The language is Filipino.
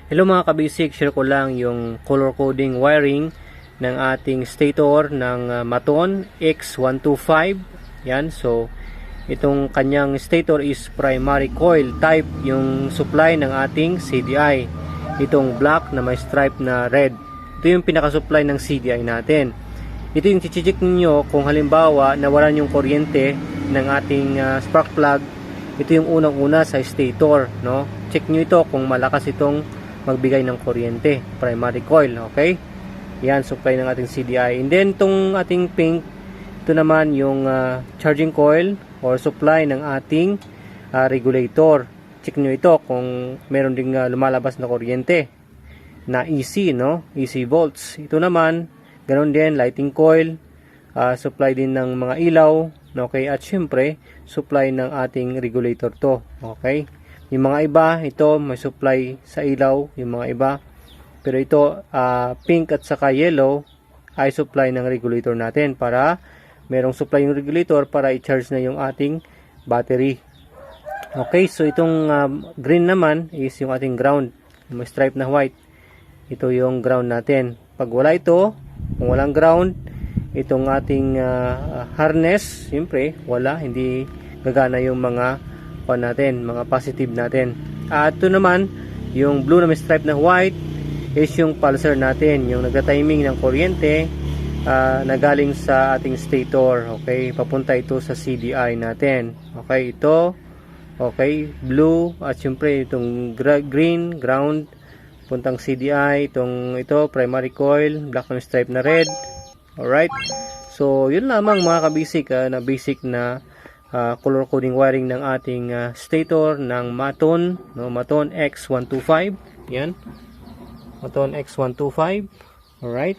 Hello mga kabisik, share ko lang yung color coding wiring ng ating stator ng Maton X125. Yan, so itong kanyang stator is primary coil type yung supply ng ating CDI. Itong black na may stripe na red. Ito yung pinaka-supply ng CDI natin. Ito yung chichik ninyo kung halimbawa nawalan yung kuryente ng ating spark plug. Ito yung unang-una sa stator, no? Check nyo ito kung malakas itong magbigay ng kuryente, primary coil, okay? Yan, supply ng ating CDI. And then, itong ating pink, ito naman yung charging coil or supply ng ating regulator. Check nyo ito kung meron ding lumalabas na kuryente na AC, no? AC volts. Ito naman, ganoon din, lighting coil, supply din ng mga ilaw, okay? At syempre, supply ng ating regulator to, okay? Yung mga iba, ito may supply sa ilaw, yung mga iba. Pero ito, pink at saka yellow ay supply ng regulator natin para merong supply yung regulator para i-charge na yung ating battery. Okay, so itong green naman is yung ating ground. May stripe na white. Ito yung ground natin. Pag wala ito, kung walang ground, itong ating harness, siyempre, wala, hindi gagana yung mga natin, mga positive natin. At ito naman, yung blue na may stripe na white is yung pulsar natin, yung nagta-timing ng kuryente na galing sa ating stator. Okay, papunta ito sa CDI natin. Okay, ito, okay, blue, at syempre itong green, ground, puntang CDI, ito, primary coil, black na stripe na red. Alright, so yun lamang mga kabisik, na basic na color coding wiring ng ating stator ng Maton, no? Maton X125. Yan, Maton X125. Alright.